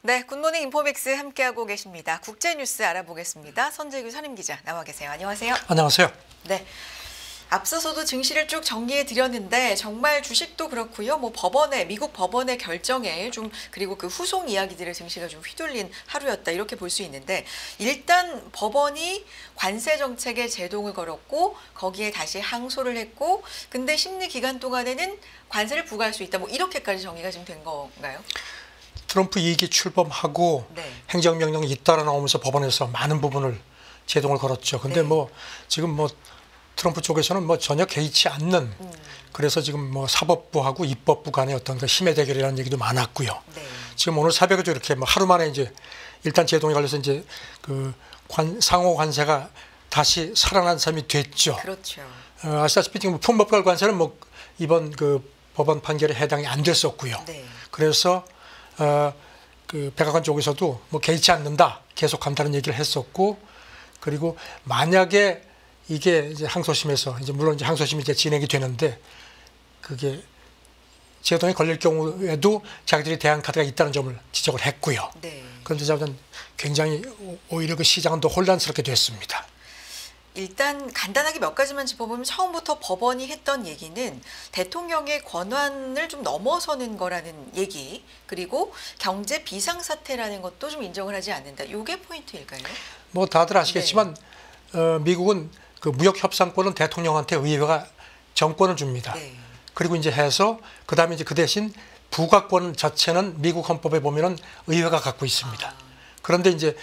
네, 굿모닝 인포믹스 함께하고 계십니다. 국제뉴스 알아보겠습니다. 선재규 선임기자 나와 계세요. 안녕하세요. 안녕하세요. 네, 앞서서도 증시를 쭉 정리해 드렸는데 정말 주식도 그렇고요. 뭐 미국 법원의 결정에 좀 그리고 그 후속 이야기들의 증시가 좀 휘둘린 하루였다 이렇게 볼 수 있는데 일단 법원이 관세 정책에 제동을 걸었고 거기에 다시 항소를 했고 근데 심리 기간 동안에는 관세를 부과할 수 있다. 뭐 이렇게까지 정리가 지금 된 건가요? 트럼프 2기 출범하고 네. 행정명령이 잇따라 나오면서 법원에서 많은 부분을 제동을 걸었죠. 근데 네. 지금 트럼프 쪽에서는 전혀 개의치 않는 그래서 지금 사법부하고 입법부 간의 어떤 그 힘의 대결이라는 얘기도 많았고요. 네. 지금 오늘 새벽에도 이렇게 하루 만에 이제 일단 제동이 걸려서 이제 그 상호 관세가 다시 살아난 셈이 됐죠. 그렇죠. 아시다시피 지금 품목별 관세는 이번 그 법원 판결에 해당이 안 됐었고요. 네. 그래서 그 백악관 쪽에서도 개의치 않는다, 계속한다는 얘기를 했었고, 그리고 만약에 이게 이제 항소심에서 물론 이제 항소심이 이제 진행이 되는데 그게 제동에 걸릴 경우에도 자기들이 대항 카드가 있다는 점을 지적을 했고요. 네. 그런데 저는 굉장히 오히려 그 시장은 더 혼란스럽게 됐습니다. 일단 간단하게 몇 가지만 짚어보면 처음부터 법원이 했던 얘기는 대통령의 권한을 좀 넘어서는 거라는 얘기 그리고 경제 비상사태라는 것도 좀 인정을 하지 않는다. 이게 포인트일까요? 다들 아시겠지만 네. 미국은 그 무역 협상권은 대통령한테 의회가 정권을 줍니다. 네. 그리고 이제 해서 그다음에 이제 그 대신 부가권 자체는 미국 헌법에 보면은 의회가 갖고 있습니다. 그런데 이제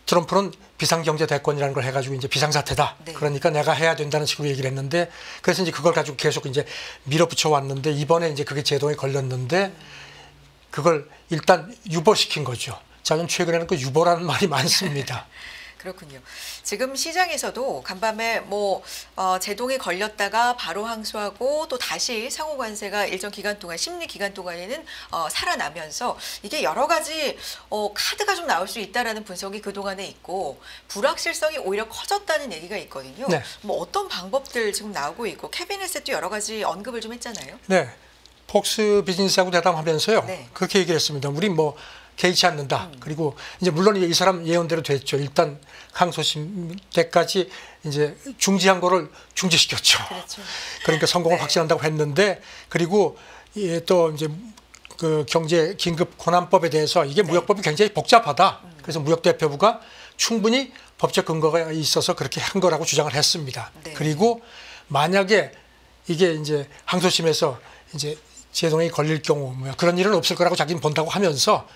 트럼프는 비상경제 대권이라는 걸 해가지고 이제 비상사태다. 네. 그러니까 내가 해야 된다는 식으로 얘기를 했는데 그래서 이제 그걸 가지고 계속 이제 밀어붙여 왔는데 이번에 이제 그게 제동에 걸렸는데 그걸 일단 유보시킨 거죠. 저는 최근에는 그 유보라는 말이 많습니다. 그렇군요. 지금 시장에서도 간밤에 제동에 걸렸다가 바로 항소하고 또 다시 상호 관세가 일정 기간 동안 심리 기간 동안에는 살아나면서 이게 여러 가지 카드가 좀 나올 수 있다라는 분석이 그 동안에 있고 불확실성이 오히려 커졌다는 얘기가 있거든요. 네. 어떤 방법들 지금 나오고 있고 캐비넷에도 여러 가지 언급을 좀 했잖아요. 네, 폭스 비즈니스하고 대담하면서요. 네. 그렇게 얘기를 했습니다. 우리 개의치 않는다. 그리고 이제 물론 이 사람 예언대로 됐죠. 일단 항소심 때까지 이제 중지한 거를 중지시켰죠. 그렇죠. 그러니까 성공을 네. 확신한다고 했는데 그리고 또 이제 그 경제 긴급 권한법에 대해서 이게 네. 무역법이 굉장히 복잡하다. 그래서 무역대표부가 충분히 법적 근거가 있어서 그렇게 한 거라고 주장을 했습니다. 네. 그리고 만약에 이게 이제 항소심에서 이제 제동에 걸릴 경우 그런 일은 없을 거라고 자기는 본다고 하면서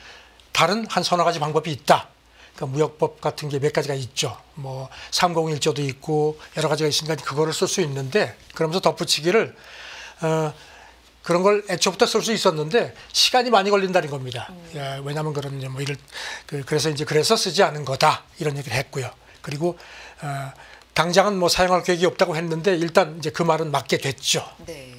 다른 한 서너 가지 방법이 있다. 그러니까 무역법 같은 게 몇 가지가 있죠. 301조도 있고 여러 가지가 있으니까 그거를 쓸 수 있는데 그러면서 덧붙이기를 그런 걸 애초부터 쓸 수 있었는데 시간이 많이 걸린다는 겁니다. 왜냐하면 그래서 쓰지 않은 거다 이런 얘기를 했고요. 그리고 당장은 사용할 계획이 없다고 했는데 일단 이제 그 말은 맞게 됐죠. 네.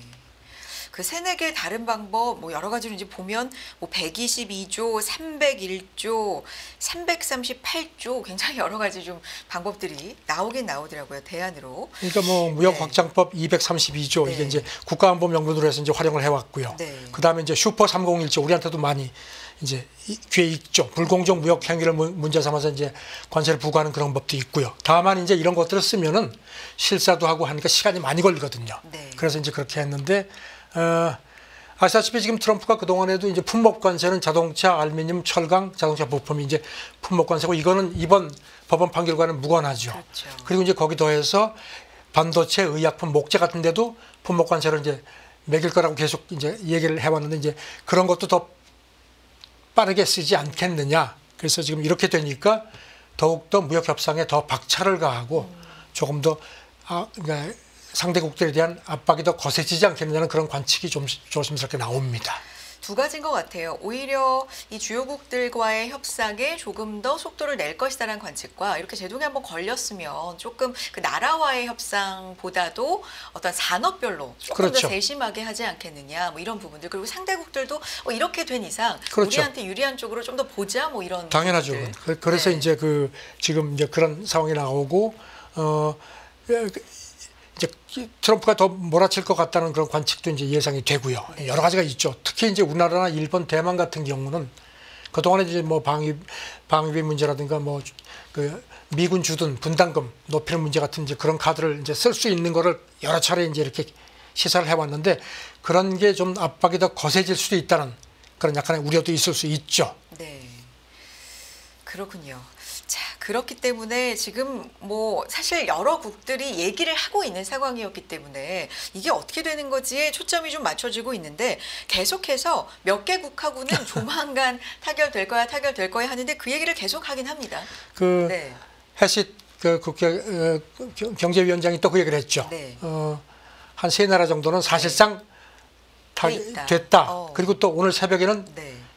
그 세네 개 다른 방법 여러 가지로 이제 보면 122조, 301조, 338조 굉장히 여러 가지 좀 방법들이 나오긴 나오더라고요. 대안으로. 그러니까 무역 확장법 232조 네. 이게 이제 국가안보 명분으로 해서 이제 활용을 해왔고요. 네. 그다음에 이제 슈퍼 301조 우리한테도 많이 이제 귀에 익죠. 불공정 무역 행위를 문제 삼아서 이제 관세를 부과하는 그런 법도 있고요. 다만 이제 이런 것들을 쓰면은 실사도 하고 하니까 시간이 많이 걸리거든요. 네. 그래서 이제 그렇게 했는데. 아시다시피 지금 트럼프가 그동안에도 이제 품목 관세는 자동차, 알루미늄, 철강, 자동차 부품이 이제 품목 관세고 이거는 이번 법원 판결과는 무관하죠. 그렇죠. 그리고 이제 거기 더해서 반도체, 의약품, 목재 같은 데도 품목 관세를 이제 매길 거라고 계속 이제 얘기를 해왔는데 이제 그런 것도 더 빠르게 쓰지 않겠느냐. 그래서 지금 이렇게 되니까 더욱더 무역 협상에 더 박차를 가하고 조금 더 그러니까 상대국들에 대한 압박이 더 거세지지 않겠느냐는 그런 관측이 좀 조심스럽게 나옵니다. 두 가지인 것 같아요. 오히려 이 주요국들과의 협상에 조금 더 속도를 낼 것이다라는 관측과 이렇게 제동에 한번 걸렸으면 조금 그 나라와의 협상보다도 어떤 산업별로 조금 그렇죠. 더 세심하게 하지 않겠느냐 이런 부분들 그리고 상대국들도 이렇게 된 이상 그렇죠. 우리한테 유리한 쪽으로 좀 더 보자 이런 당연하죠. 부분들. 그래서 네. 이제 지금 이제 그런 상황이 나오고 이제 트럼프가 더 몰아칠 것 같다는 그런 관측도 이제 예상이 되고요. 여러 가지가 있죠. 특히 이제 우리나라나 일본, 대만 같은 경우는 그동안에 이제 뭐 방위비 문제라든가 뭐 그 미군 주둔 분담금 높이는 문제 같은 이제 그런 카드를 이제 쓸 수 있는 거를 여러 차례 이제 이렇게 시사를 해왔는데 그런 게 좀 압박이 더 거세질 수도 있다는 그런 약간의 우려도 있을 수 있죠. 네. 그렇군요. 자, 그렇기 때문에 지금 뭐 사실 여러 국들이 얘기를 하고 있는 상황이었기 때문에 이게 어떻게 되는 거지에 초점이 좀 맞춰지고 있는데 계속해서 몇 개국하고는 조만간 타결될 거야 하는데 그 얘기를 계속 하긴 합니다. 네. 해시 그 국회 경제위원장이 또 그 얘기를 했죠. 네. 한 3나라 정도는 사실상 됐다. 그리고 또 오늘 새벽에는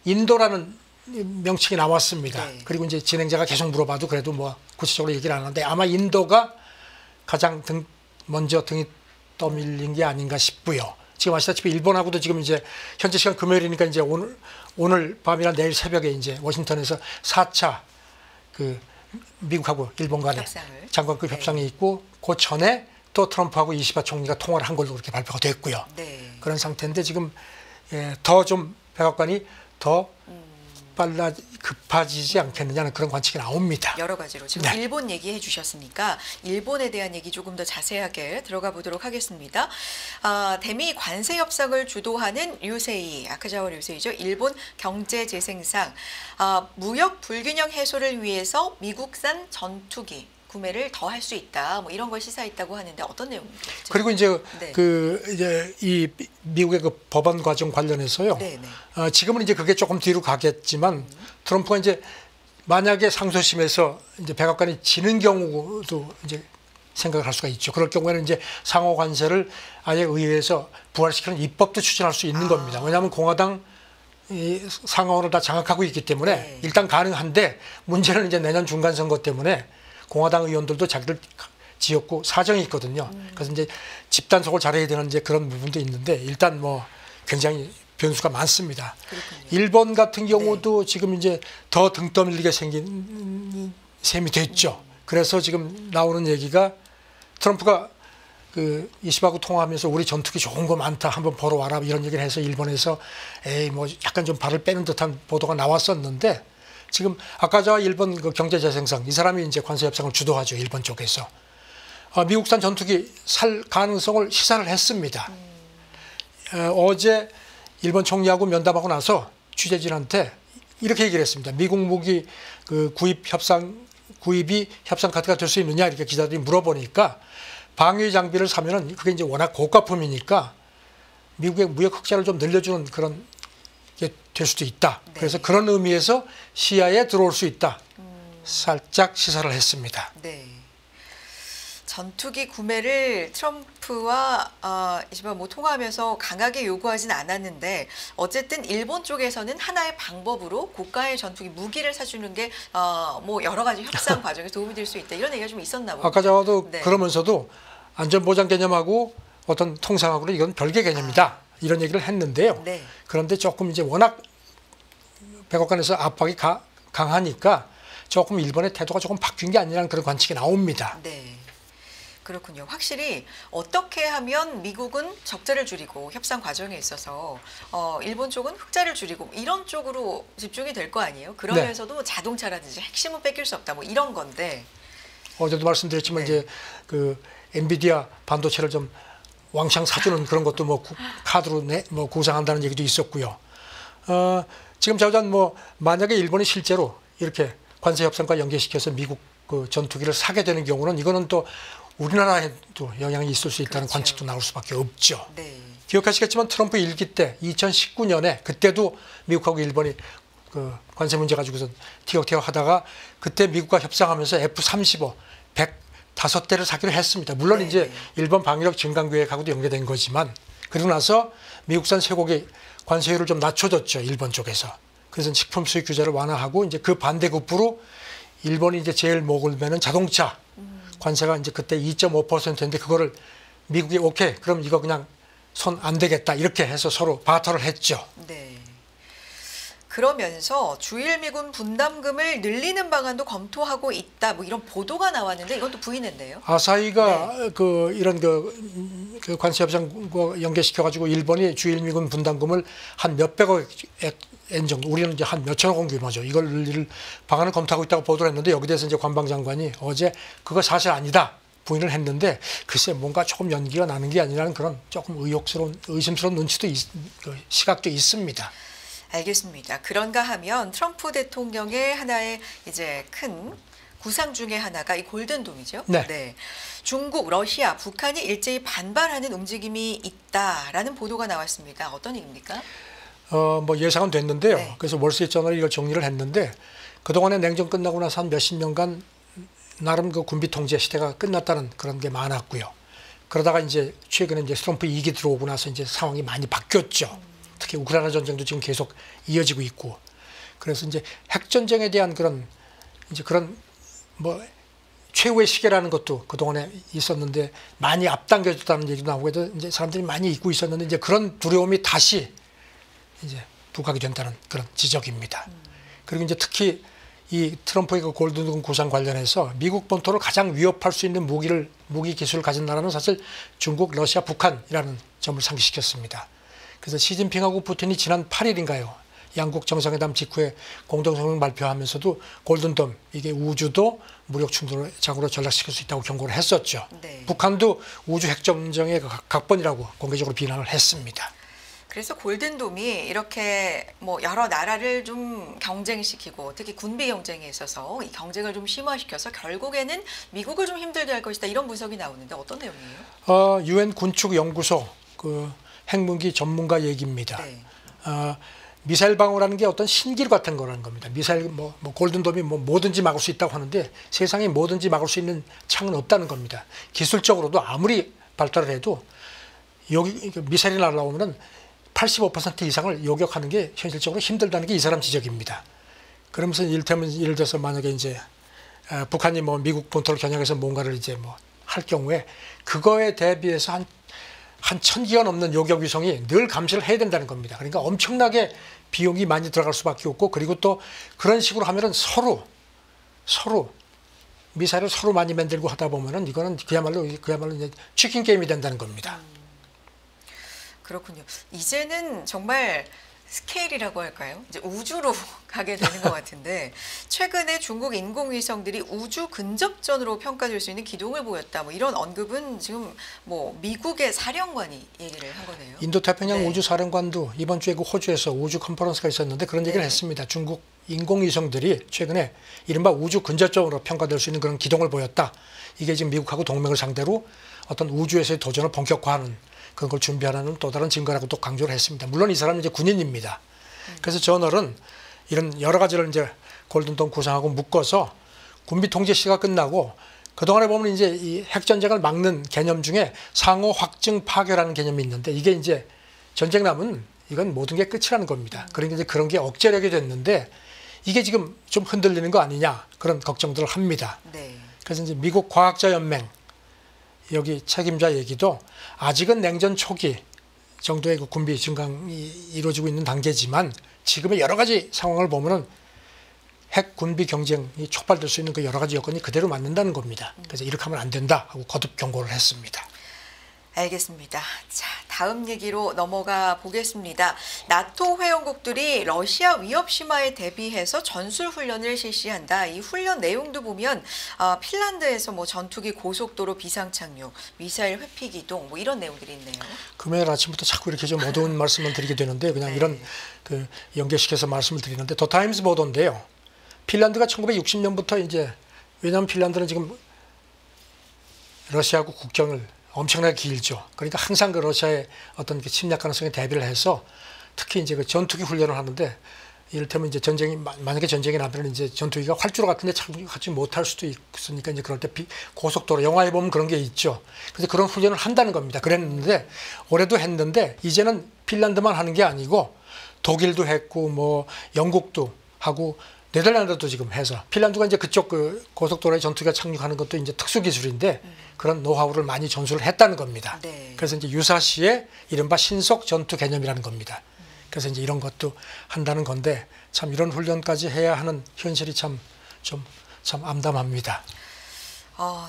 인도라는 명칭이 나왔습니다. 그리고 이제 진행자가 계속 물어봐도 그래도 뭐 구체적으로 얘기를 안 하는데 아마 인도가 가장 먼저 등이 떠밀린 게 아닌가 싶고요. 지금 아시다시피 일본하고도 지금 이제 현재 시간 금요일이니까 이제 오늘 밤이나 내일 새벽에 이제 워싱턴에서 4차 그 미국하고 일본 간의 장관급 협상이 있고 그 전에 또 트럼프하고 이시바 총리가 통화를 한 걸로 그렇게 발표가 됐고요. 그런 상태인데 지금 더 좀 백악관이 더 급해지지 않겠느냐는 그런 관측이 나옵니다. 여러 가지로 지금 일본 얘기해 주셨으니까 일본에 대한 얘기 조금 더 자세하게 들어가 보도록 하겠습니다. 대미 관세 협상을 주도하는 류세이, 아카자와 류세이죠. 일본 경제재생상 무역 불균형 해소를 위해서 미국산 전투기 구매를 더 할 수 있다. 뭐 이런 걸 시사했다고 하는데 어떤 내용입니까? 그리고 이제 이제 이 미국의 그 법안 과정 관련해서요. 지금은 이제 그게 조금 뒤로 가겠지만 트럼프가 이제 만약에 상소심에서 이제 백악관이 지는 경우도 이제 생각을 할 수가 있죠. 그럴 경우에는 이제 상호 관세를 아예 의회에서 부활시키는 입법도 추진할 수 있는 겁니다. 왜냐하면 공화당 이 상하원을 다 장악하고 있기 때문에 일단 가능한데 문제는 이제 내년 중간 선거 때문에 공화당 의원들도 자기들 지역구 사정이 있거든요. 그래서 이제 집단속을 잘해야 되는 이제 그런 부분도 있는데 일단 뭐 굉장히 변수가 많습니다. 그렇군요. 일본 같은 경우도 지금 이제 더 등 떠밀리게 생긴 셈이 됐죠. 그래서 지금 나오는 얘기가 트럼프가 그 이시바하고 통화하면서 우리 전투기 좋은 거 많다 한번 보러 와라 이런 얘기를 해서 일본에서 에이 뭐 약간 좀 발을 빼는 듯한 보도가 나왔었는데 지금 아카자와 일본 그 경제재생상 이 사람이 이제 관세 협상을 주도하죠. 일본 쪽에서 미국산 전투기 살 가능성을 시사를 했습니다. 어제 일본 총리하고 면담하고 나서 취재진한테 이렇게 얘기를 했습니다. 미국 무기 그 구입이 협상 카드가 될 수 있느냐 이렇게 기자들이 물어보니까 방위 장비를 사면은 그게 이제 워낙 고가품이니까 미국의 무역 흑자를 좀 늘려주는 그런 게 될 수도 있다. 그래서 그런 의미에서 시야에 들어올 수 있다. 살짝 시사를 했습니다. 전투기 구매를 트럼프와 이시바 뭐 통화하면서 강하게 요구하진 않았는데 어쨌든 일본 쪽에서는 하나의 방법으로 고가의 전투기 무기를 사주는 게 뭐 여러 가지 협상 과정에 도움이 될 수 있다 이런 얘기가 좀 있었나 보죠. 아까 저도 그러면서도 안전보장 개념하고 어떤 통상하고는 이건 별개 개념이다 이런 얘기를 했는데요. 그런데 조금 이제 워낙 백악관에서 압박이 강하니까 조금 일본의 태도가 조금 바뀐 게 아니라는 그런 관측이 나옵니다. 그렇군요. 확실히 어떻게 하면 미국은 적자를 줄이고 협상 과정에 있어서 일본 쪽은 흑자를 줄이고 이런 쪽으로 집중이 될 거 아니에요. 그러면서도 자동차라든지 핵심은 뺏길 수 없다 뭐 이런 건데. 어제도 말씀드렸지만 이제 그 엔비디아 반도체를 좀 왕창 사주는 그런 것도 뭐 카드로 뭐 구상한다는 얘기도 있었고요. 지금 자우전 뭐 만약에 일본이 실제로 이렇게 관세 협상과 연계시켜서 미국 그 전투기를 사게 되는 경우는 이거는 또 우리나라에도 영향이 있을 수 있다는 관측도 나올 수밖에 없죠. 기억하시겠지만 트럼프 1기 때 2019년에 그때도 미국하고 일본이 그 관세 문제 가지고서 티격태격 하다가 그때 미국과 협상하면서 F-35 105대를 사기로 했습니다. 물론 이제 일본 방위력 증강 계획하고도 연계된 거지만 그리고 나서 미국산 쇠고기 관세율을 좀 낮춰줬죠. 일본 쪽에서. 그래서 식품 수입 규제를 완화하고 이제 그 반대급부로 일본이 이제 제일 목을 매는 자동차 관세가 이제 그때 2.5%인데 그거를 미국이 오케이 그럼 이거 그냥 손 안 되겠다 이렇게 해서 서로 바터를 했죠. 그러면서 주일 미군 분담금을 늘리는 방안도 검토하고 있다. 뭐 이런 보도가 나왔는데 이것도 부인했네요. 아사히가 그 이런 그 관세 협상과 연계시켜 가지고 일본이 주일 미군 분담금을 한 몇백억 엔 정도, 우리는 이제 한 몇천억 원 규모죠. 이걸 방안을 검토하고 있다고 보도를 했는데 여기 대해서 이제 관방장관이 어제 그거 사실 아니다 부인을 했는데 글쎄 뭔가 조금 연기가 나는 게 아니라는 그런 조금 의심스러운 눈치도 시각도 있습니다. 알겠습니다. 그런가 하면 트럼프 대통령의 하나의 이제 큰 구상 중에 하나가 이 골든돔이죠. 네. 네. 중국, 러시아, 북한이 일제히 반발하는 움직임이 있다라는 보도가 나왔습니다. 어떤 얘기입니까? 뭐 예상은 됐는데요. 네. 그래서 월스트리트저널이 이걸 정리를 했는데 그동안에 냉전 끝나고 나서 한 몇십 년간 나름 그 군비 통제 시대가 끝났다는 그런 게 많았고요. 그러다가 이제 최근에 이제 트럼프 2기 들어오고 나서 이제 상황이 많이 바뀌었죠. 특히 우크라이나 전쟁도 지금 계속 이어지고 있고. 그래서 이제 핵 전쟁에 대한 그런 뭐 최후의 시계라는 것도 그동안에 있었는데 많이 앞당겨졌다는 얘기도 나오고 해도 이제 사람들이 많이 잊고 있었는데 이제 그런 두려움이 다시 이제 부각이 된다는 그런 지적입니다. 그리고 이제 특히 이 트럼프의 그 골든돔 구상 관련해서 미국 본토를 가장 위협할 수 있는 무기 기술을 가진 나라는 사실 중국, 러시아, 북한이라는 점을 상기시켰습니다. 그래서 시진핑하고 푸틴이 지난 8일인가요? 양국 정상회담 직후에 공동성명 발표하면서도 골든돔, 이게 우주도 무력 충돌장으로 전락시킬 수 있다고 경고를 했었죠. 네. 북한도 우주 핵전쟁의 각본이라고 공개적으로 비난을 했습니다. 그래서 골든돔이 이렇게 뭐 여러 나라를 좀 경쟁시키고 특히 군비 경쟁에 있어서 이 경쟁을 좀 심화시켜서 결국에는 미국을 좀 힘들게 할 것이다 이런 분석이 나오는데 어떤 내용이에요? 유엔 군축 연구소 그 핵무기 전문가 얘기입니다. 네. 미사일 방어라는 게 어떤 신기루 같은 거라는 겁니다. 미사일 뭐 골든돔이 뭐 뭐든지 막을 수 있다고 하는데 세상에 뭐든지 막을 수 있는 창은 없다는 겁니다. 기술적으로도 아무리 발달을 해도 여기 미사일이 날아오면은 85% 이상을 요격하는 게 현실적으로 힘들다는 게 이 사람 지적입니다. 그러면서 예를 들어서 만약에 이제 북한이 뭐 미국 본토를 겨냥해서 뭔가를 이제 뭐 할 경우에 그거에 대비해서 한 1000기가 넘는 요격 위성이 늘 감시를 해야 된다는 겁니다. 그러니까 엄청나게 비용이 많이 들어갈 수밖에 없고 그리고 또 그런 식으로 하면은 서로 미사일을 서로 많이 만들고 하다 보면은 이거는 그야말로 이제 치킨 게임이 된다는 겁니다. 그렇군요. 이제는 정말 스케일이라고 할까요? 이제 우주로 가게 되는 것 같은데 최근에 중국 인공위성들이 우주 근접전으로 평가될 수 있는 기동을 보였다. 뭐 이런 언급은 지금 뭐 미국의 사령관이 얘기를 한 거네요. 인도태평양 네. 우주사령관도 이번 주에 그 호주에서 우주 컨퍼런스가 있었는데 그런 얘기를 했습니다. 중국 인공위성들이 최근에 이른바 우주 근접전으로 평가될 수 있는 그런 기동을 보였다. 이게 지금 미국하고 동맹을 상대로 어떤 우주에서의 도전을 본격화하는 그런 걸 준비하라는 또 다른 증거라고 또 강조를 했습니다. 물론 이 사람은 이제 군인입니다. 그래서 저널은 이런 여러 가지를 이제 골든돔 구상하고 묶어서 군비 통제 시가 끝나고 그동안에 보면 이제 이 핵전쟁을 막는 개념 중에 상호 확증 파괴라는 개념이 있는데 이게 이제 전쟁 나면 이건 모든 게 끝이라는 겁니다. 그러니까 이제 그런 게 억제력이 됐는데 이게 지금 좀 흔들리는 거 아니냐 그런 걱정들을 합니다. 네. 그래서 이제 미국 과학자연맹 여기 책임자 얘기도 아직은 냉전 초기 정도의 그 군비 증강이 이루어지고 있는 단계지만 지금의 여러 가지 상황을 보면은 핵 군비 경쟁이 촉발될 수 있는 그 여러 가지 여건이 그대로 맞는다는 겁니다. 그래서 이렇게 하면 안 된다 하고 거듭 경고를 했습니다. 알겠습니다. 자, 다음 얘기로 넘어가 보겠습니다. 나토 회원국들이 러시아 위협 심화에 대비해서 전술 훈련을 실시한다. 이 훈련 내용도 보면 핀란드에서 뭐 전투기 고속도로 비상 착륙, 미사일 회피 기동 뭐 이런 내용들이 있네요. 금요일 아침부터 자꾸 이렇게 좀 어두운 말씀을 드리게 되는데 그냥 네. 이런 그 연계시켜서 말씀을 드리는데 더 타임스 보도인데요. 핀란드가 1960년부터 이제 왜냐하면 핀란드는 지금 러시아하고 국경을 엄청나게 길죠. 그러니까 항상 그 러시아의 어떤 그 침략 가능성에 대비를 해서 특히 이제 그 전투기 훈련을 하는데 이를테면 이제 만약에 전쟁이 나면 이제 전투기가 활주로 같은데 착륙하지 못할 수도 있으니까 이제 그럴 때 고속도로 영화에 보면 그런 게 있죠. 그래서 그런 훈련을 한다는 겁니다. 그랬는데 올해도 했는데 이제는 핀란드만 하는 게 아니고 독일도 했고 뭐 영국도 하고 네덜란드도 지금 해서 핀란드가 이제 그쪽 그 고속도로에 전투기가 착륙하는 것도 이제 특수 기술인데 그런 노하우를 많이 전수를 했다는 겁니다. 네. 그래서 이제 유사시의 이른바 신속 전투 개념이라는 겁니다. 그래서 이제 이런 것도 한다는 건데 참 이런 훈련까지 해야 하는 현실이 참 암담합니다.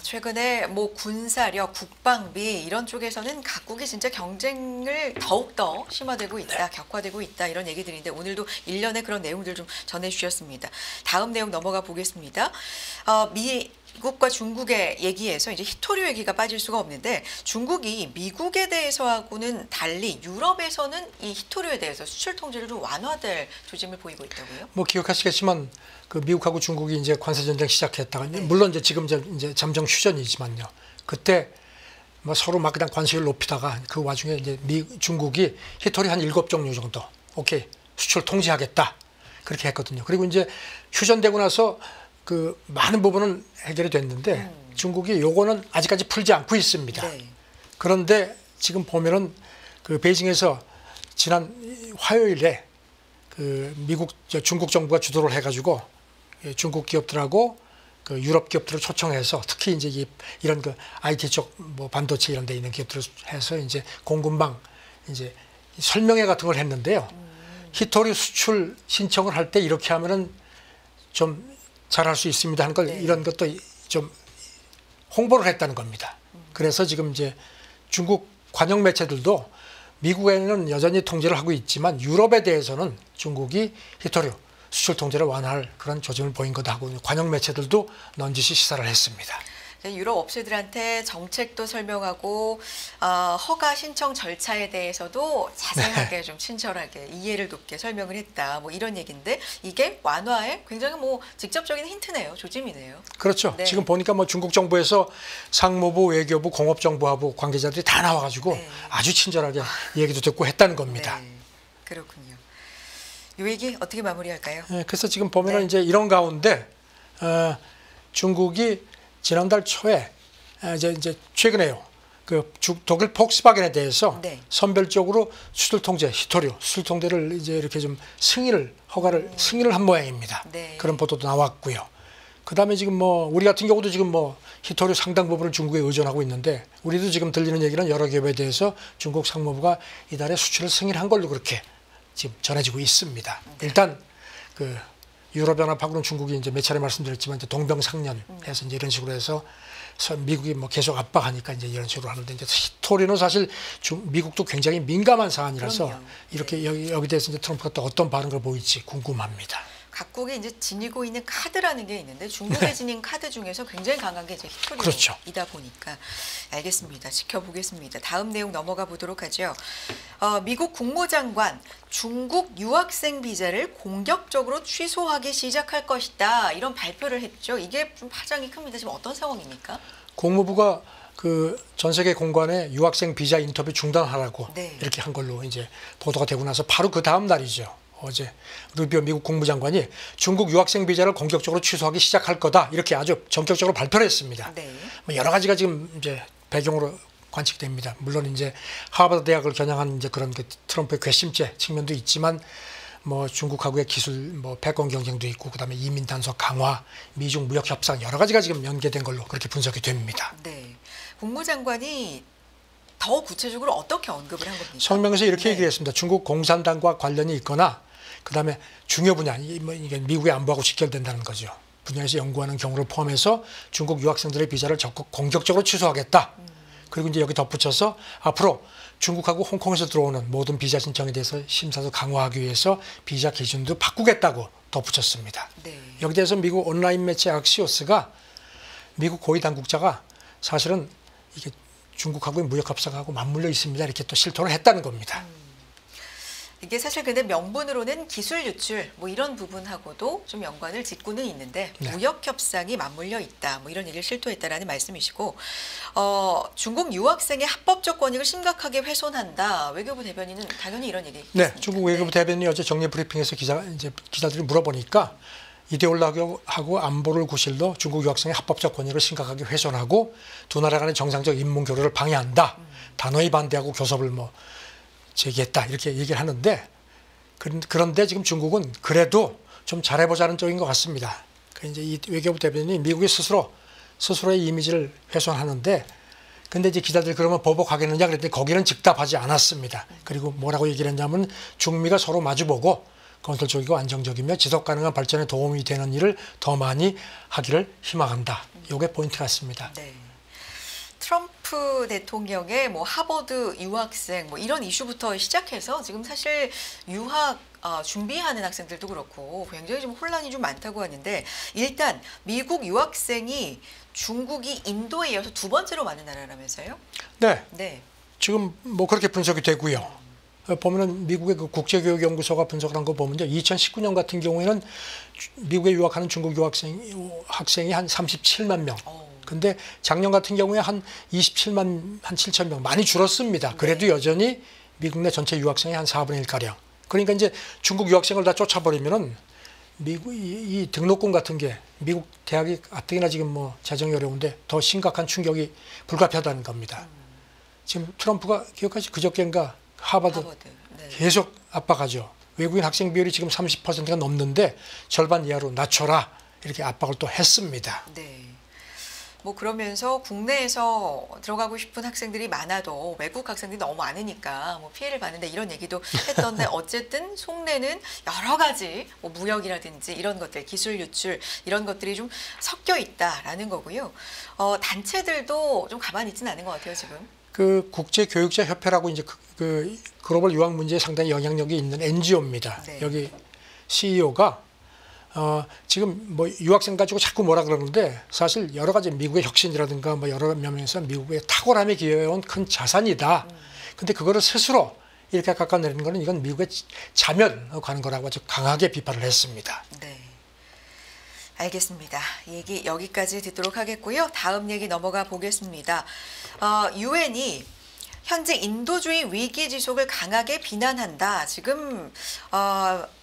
최근에 뭐 군사력, 국방비 이런 쪽에서는 각국이 진짜 경쟁을 더욱더 심화되고 있다, 격화되고 있다 이런 얘기들인데 오늘도 일련의 그런 내용들 좀 전해주셨습니다. 다음 내용 넘어가 보겠습니다. 미국과 중국의 얘기에서 이제 히토류 얘기가 빠질 수가 없는데 중국이 미국에 대해서하고는 달리 유럽에서는 이 히토류에 대해서 수출 통제를 좀 완화될 조짐을 보이고 있다고요? 뭐 기억하시겠지만 그 미국하고 중국이 이제 관세 전쟁 시작했다가 물론 이제 지금 이제 잠정 휴전이지만요. 그때 뭐 서로 막 그냥 관세를 높이다가 그 와중에 이제 중국이 히토리 한 7종류 정도 오케이 수출 통제하겠다 그렇게 했거든요. 그리고 이제 휴전되고 나서 그 많은 부분은 해결이 됐는데 중국이 요거는 아직까지 풀지 않고 있습니다. 네. 그런데 지금 보면은 그 베이징에서 지난 화요일에 그 중국 정부가 주도를 해가지고 중국 기업들하고 그 유럽 기업들을 초청해서 특히 이제 이런 그 IT 쪽 뭐 반도체 이런 데 있는 기업들을 해서 이제 공급망 이제 설명회 같은 걸 했는데요. 히토리 수출 신청을 할 때 이렇게 하면은 좀 잘할 수 있습니다 하는 걸 이런 것도 좀 홍보를 했다는 겁니다. 그래서 지금 이제 중국 관영 매체들도 미국에는 여전히 통제를 하고 있지만 유럽에 대해서는 중국이 히토류 수출 통제를 완화할 그런 조짐을 보인 것도 하고 관영 매체들도 넌지시 시사를 했습니다. 유럽 업체들한테 정책도 설명하고 허가 신청 절차에 대해서도 자세하게 좀 친절하게 이해를 돕게 설명을 했다. 뭐 이런 얘기인데 이게 완화에 굉장히 뭐 직접적인 힌트네요. 조짐이네요. 그렇죠. 네. 지금 보니까 뭐 중국 정부에서 상무부, 외교부, 공업정보부 관계자들이 다 나와가지고 아주 친절하게 얘기도 듣고 했다는 겁니다. 네. 그렇군요. 이 얘기 어떻게 마무리할까요? 네, 그래서 지금 보면은 이제 이런 가운데 중국이 지난달 초에 이제 최근에요. 그 독일 폭스바겐에 대해서 선별적으로 수출 통제, 히토류 수출 통제를 이제 이렇게 좀 승인을 한 모양입니다. 그런 보도도 나왔고요. 그다음에 지금 뭐 우리 같은 경우도 지금 뭐 히토류 상당 부분을 중국에 의존하고 있는데 우리도 지금 들리는 얘기는 여러 기업에 대해서 중국 상무부가 이달에 수출을 승인한 걸로 그렇게 지금 전해지고 있습니다. 일단 그 유럽연합하고는 중국이 이제 몇 차례 말씀드렸지만 이제 동병상련해서 이제 이런 식으로 해서 미국이 뭐 계속 압박하니까 이제 이런 식으로 하는데 이제 히토리는 사실 미국도 굉장히 민감한 사안이라서 그럼요. 이렇게 여기 대해서 이제 트럼프가 또 어떤 반응을 보일지 궁금합니다. 각국이 이제 지니고 있는 카드라는 게 있는데 중국이 지닌 카드 중에서 굉장히 강한 게 이제 히토리이다 그렇죠. 보니까 알겠습니다. 지켜보겠습니다. 다음 내용 넘어가 보도록 하죠. 미국 국무장관 중국 유학생 비자를 공격적으로 취소하기 시작할 것이다. 이런 발표를 했죠. 이게 좀 파장이 큽니다. 지금 어떤 상황입니까? 국무부가 그 전 세계 공관에 유학생 비자 인터뷰 중단하라고 이렇게 한 걸로 이제 보도가 되고 나서 바로 그 다음 날이죠. 어제 루비오 미국 국무장관이 중국 유학생 비자를 공격적으로 취소하기 시작할 거다 이렇게 아주 전격적으로 발표를 했습니다. 뭐 여러 가지가 지금 이제 배경으로 관측됩니다. 물론 이제 하버드 대학을 겨냥한 이제 그런 그 트럼프의 괘씸죄 측면도 있지만 뭐 중국하고의 기술 뭐 패권 경쟁도 있고 그다음에 이민 단속 강화, 미중 무역 협상 여러 가지가 지금 연계된 걸로 그렇게 분석이 됩니다. 네, 국무장관이 더 구체적으로 어떻게 언급을 한 겁니까? 성명에서 이렇게 얘기를 했습니다. 중국 공산당과 관련이 있거나 그다음에 중요 분야, 이게 미국의 안보하고 직결된다는 거죠. 분야에서 연구하는 경우를 포함해서 중국 유학생들의 비자를 적극 공격적으로 취소하겠다. 그리고 이제 여기 덧붙여서 앞으로 중국하고 홍콩에서 들어오는 모든 비자 신청에 대해서 심사도 강화하기 위해서 비자 기준도 바꾸겠다고 덧붙였습니다. 여기 대해서 미국 온라인 매체 악시오스가 미국 고위 당국자가 사실은 이게 중국하고의 무역 협상하고 맞물려 있습니다. 이렇게 또 실토를 했다는 겁니다. 이게 사실 근데 명분으로는 기술 유출 뭐 이런 부분하고도 좀 연관을 짓고는 있는데 무역 협상이 맞물려 있다. 뭐 이런 얘기를 실토했다라는 말씀이시고 중국 유학생의 합법적 권익을 심각하게 훼손한다. 외교부 대변인은 당연히 이런 얘기 했습니다. 네, 중국 외교부 대변인이 어제 정례 브리핑에서 기자들이 물어보니까 이데올로기하고 안보를 구실로 중국 유학생의 합법적 권익을 심각하게 훼손하고 두 나라 간의 정상적 인문 교류를 방해한다. 단호히 반대하고 교섭을 뭐 제기했다 이렇게 얘기를 하는데 그런데 지금 중국은 그래도 좀 잘해보자는 쪽인 것 같습니다. 그 이제 이 외교부 대변인이 미국이 스스로의 이미지를 훼손하는데 근데 이제 기자들이 그러면 보복하겠느냐 그랬더니 거기는 즉답하지 않았습니다. 그리고 뭐라고 얘기를 했냐면 중미가 서로 마주보고 건설적이고 안정적이며 지속 가능한 발전에 도움이 되는 일을 더 많이 하기를 희망한다. 이게 포인트 같습니다. 네. 트럼프 대통령의 뭐 하버드 유학생 뭐 이런 이슈부터 시작해서 지금 사실 유학 준비하는 학생들도 그렇고 굉장히 좀 혼란이 좀 많다고 하는데, 일단 미국 유학생이 중국이 인도에 이어서 두 번째로 많은 나라라면서요? 네. 네. 지금 뭐 그렇게 분석이 되고요. 보면은 미국의 그 국제교육연구소가 분석을 한 거 보면요, 2019년 같은 경우에는 미국에 유학하는 중국 학생이 한 37만 명. 근데 작년 같은 경우에 한 27만 한 7천 명, 많이 줄었습니다. 그래도 여전히 미국 내 전체 유학생의 한 4분의 1 가량. 그러니까 이제 중국 유학생을 다 쫓아버리면은 미국 이 등록금 같은 게 미국 대학이 가뜩이나 지금 뭐 재정이 어려운데 더 심각한 충격이 불가피하다는 겁니다. 지금 트럼프가 기억하시 그저께인가 하버드 네. 계속 압박하죠. 외국인 학생 비율이 지금 30%가 넘는데 절반 이하로 낮춰라, 이렇게 압박을 또 했습니다. 네. 뭐 그러면서 국내에서 들어가고 싶은 학생들이 많아도 외국 학생들이 너무 많으니까 뭐 피해를 받는다 이런 얘기도 했던데 어쨌든 속내는 여러 가지 뭐 무역이라든지 이런 것들, 기술 유출 이런 것들이 좀 섞여 있다라는 거고요. 단체들도 좀 가만히 있지는 않은 것 같아요, 지금. 그 국제교육자 협회라고 이제 그 글로벌 유학 문제에 상당히 영향력이 있는 NGO입니다. 네. 여기 CEO가 지금 뭐 유학생 가지고 자꾸 뭐라 그러는데 사실 여러 가지 미국의 혁신이라든가 뭐 여러 면에서 미국의 탁월함에 기여해온 큰 자산이다. 근데 그거를 스스로 이렇게 깎아내리는 거는 이건 미국의 자멸 가는 거라고 아주 강하게 비판을 했습니다. 네. 알겠습니다. 얘기 여기까지 듣도록 하겠고요. 다음 얘기 넘어가 보겠습니다. 유엔이 현재 인도주의 위기 지속을 강하게 비난한다. 지금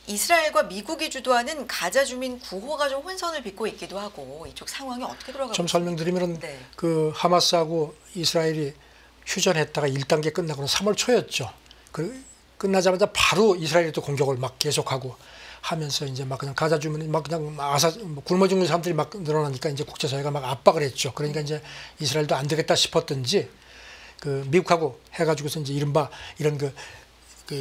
이스라엘과 미국이 주도하는 가자 주민 구호가 좀 혼선을 빚고 있기도 하고, 이쪽 상황이 어떻게 돌아가고 좀 설명드리면 네. 그 하마스하고 이스라엘이 휴전했다가 1단계 끝나고는 3월 초였죠. 끝나자마자 바로 이스라엘이 또 공격을 막 계속하고 하면서 이제 막 그냥 가자 주민이 막 그냥 굶어 죽는 사람들이 막 늘어나니까 이제 국제사회가 막 압박을 했죠. 그러니까 이제 이스라엘도 안 되겠다 싶었던지 그 미국하고 해가지고서 이제 이른바 이런 그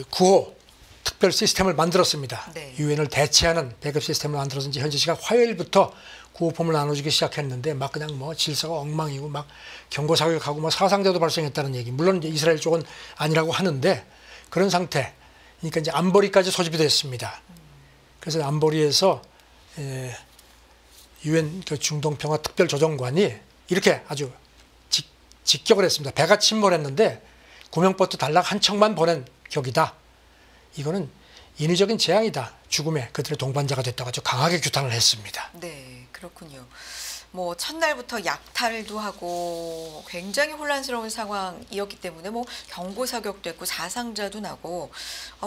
구호 특별 시스템을 만들었습니다. 네. 유엔을 대체하는 배급 시스템을 만들어서 이제 현지 시각 화요일부터 구호품을 나눠주기 시작했는데 막 그냥 뭐 질서가 엉망이고 막 경고 사격하고 뭐 사상자도 발생했다는 얘기. 물론 이제 이스라엘 쪽은 아니라고 하는데 그런 상태. 그러니까 이제 안보리까지 소집이 됐습니다. 그래서 안보리에서 유엔 그 중동평화 특별조정관이 이렇게 아주 직격을 했습니다. 배가 침몰했는데 구명보트 단락 한 척만 보낸 격이다. 이거는 인위적인 재앙이다. 죽음에 그들의 동반자가 됐다고 아주 강하게 규탄을 했습니다. 네, 그렇군요. 뭐 첫날부터 약탈도 하고 굉장히 혼란스러운 상황이었기 때문에 뭐 경고 사격도 했고 사상자도 나고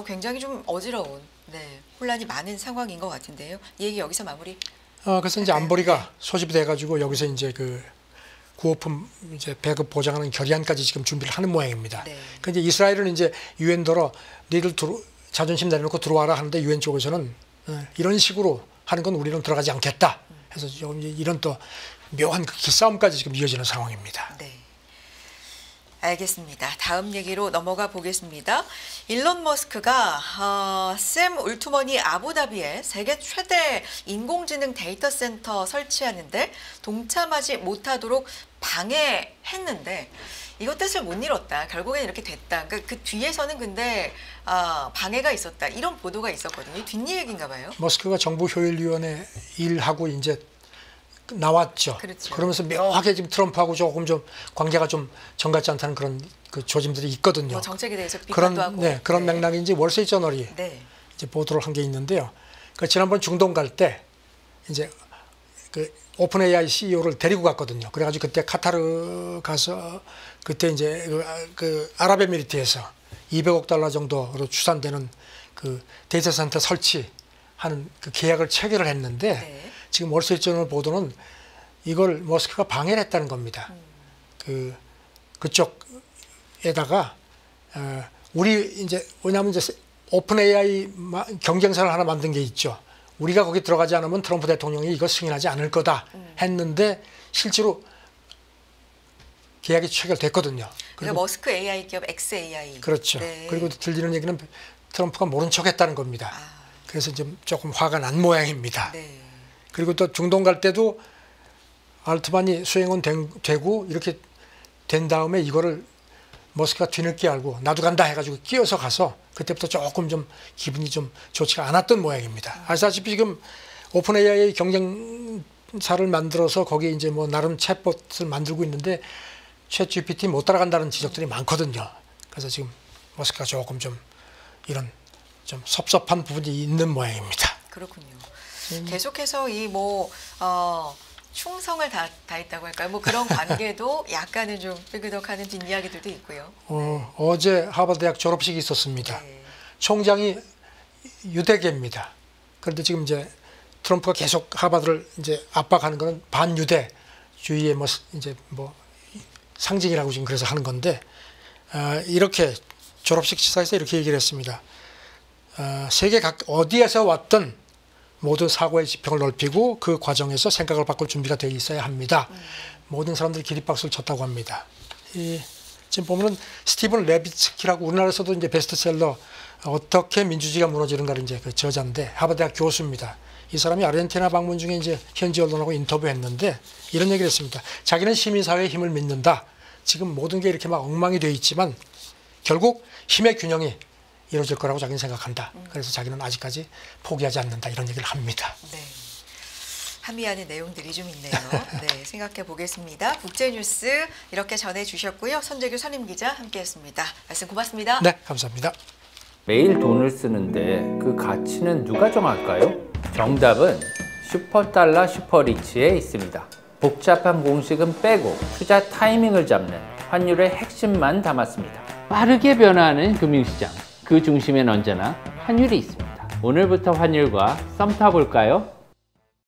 굉장히 좀 어지러운, 네, 혼란이 많은 상황인 것 같은데요. 얘기 여기서 마무리. 그래서 이제 안보리가 소집이 돼가지고 여기서 이제 그 구호품 이제 배급 보장하는 결의안까지 지금 준비를 하는 모양입니다. 네. 근데 이스라엘은 이제 유엔더러 니들 자존심 내려놓고 들어와라 하는데 유엔 쪽에서는 이런 식으로 하는 건 우리는 들어가지 않겠다. 해서 좀 이런 또 묘한 그 기싸움까지 지금 이어지는 상황입니다. 네. 알겠습니다. 다음 얘기로 넘어가 보겠습니다. 일론 머스크가 샘 울트먼이 아부다비에 세계 최대 인공지능 데이터 센터 설치하는데 동참하지 못하도록 방해했는데 이것 뜻을 못 이뤘다. 결국엔 이렇게 됐다. 그러니까 그 뒤에서는 근데 방해가 있었다. 이런 보도가 있었거든요. 뒷얘기인가 봐요. 머스크가 정부효율위원회 일하고 이제 나왔죠. 그렇죠. 그러면서 묘하게 지금 트럼프하고 조금 좀 관계가 좀 정같지 않다는 그런 그 조짐들이 있거든요. 뭐 정책에 대해서 비판도 하고. 그런 맥락인지 월스트리트저널이 네. 이제 보도를 한 게 있는데요. 그 지난번 중동 갈 때 이제 그 오픈 AI CEO를 데리고 갔거든요. 그래가지고 그때 카타르 가서 그때 이제 그 아랍에미리트에서 200억 달러 정도로 추산되는 그 데이터 센터 설치하는 그 계약을 체결을 했는데 네. 지금 월스트리트저널 보도는 이걸 머스크가 방해를 했다는 겁니다. 그쪽에다가 우리 이제 왜냐하면 이제 오픈 AI 경쟁사를 하나 만든 게 있죠. 우리가 거기 들어가지 않으면 트럼프 대통령이 이거 승인하지 않을 거다 했는데 실제로 계약이 체결됐거든요. 그러니까 머스크 AI 기업 XAI. 그렇죠. 네. 그리고 들리는 얘기는 트럼프가 모른 척했다는 겁니다. 그래서 좀 조금 화가 난 모양입니다. 네. 그리고 또 중동 갈 때도 알트만이 수행은 되고 이렇게 된 다음에 이거를 머스크가 뒤늦게 알고 나도 간다 해가지고 끼어서 가서 그때부터 조금 좀 기분이 좀 좋지가 않았던 모양입니다. 아시다시피 지금 오픈 AI 경쟁사를 만들어서 거기에 이제 뭐 나름 챗봇을 만들고 있는데 챗 GPT 못 따라간다는 지적들이 많거든요. 그래서 지금 머스크가 조금 좀 이런 좀 섭섭한 부분이 있는 모양입니다. 그렇군요. 계속해서 이 충성을 다했다고 할까요? 뭐 그런 관계도 약간은 좀 삐그덕하는 뒷이야기들도 있고요. 어제 하버드대학 졸업식이 있었습니다. 네. 총장이 유대계입니다. 그런데 지금 이제 트럼프가 계속 하버드를 이제 압박하는 것은 반유대주의의 상징이라고 지금 그래서 하는 건데 이렇게 졸업식 시사에서 이렇게 얘기를 했습니다. 세계 각 어디에서 왔든 모두 사고의 지평을 넓히고 그 과정에서 생각을 바꿀 준비가 되어 있어야 합니다. 모든 사람들이 기립박수를 쳤다고 합니다. 지금 보면은 스티븐 레비츠키라고 우리나라에서도 이제 베스트셀러 어떻게 민주주의가 무너지는가를 이제 그 저자인데 하버드대학 교수입니다. 이 사람이 아르헨티나 방문 중에 이제 현지 언론하고 인터뷰했는데 이런 얘기를 했습니다. 자기는 시민사회의 힘을 믿는다. 지금 모든 게 이렇게 막 엉망이 되어 있지만 결국 힘의 균형이 이루어질 거라고 자기는 생각한다. 그래서 자기는 아직까지 포기하지 않는다. 이런 얘기를 합니다. 네. 함의하는 내용들이 좀 있네요. 네, 생각해 보겠습니다. 국제뉴스 이렇게 전해주셨고요. 선재규 선임기자 함께했습니다. 말씀 고맙습니다. 네, 감사합니다. 매일 돈을 쓰는데 그 가치는 누가 정할까요? 정답은 슈퍼달러 슈퍼리치에 있습니다. 복잡한 공식은 빼고 투자 타이밍을 잡는 환율의 핵심만 담았습니다. 빠르게 변화하는 금융시장, 그 중심엔 언제나 환율이 있습니다. 오늘부터 환율과 썸 타볼까요?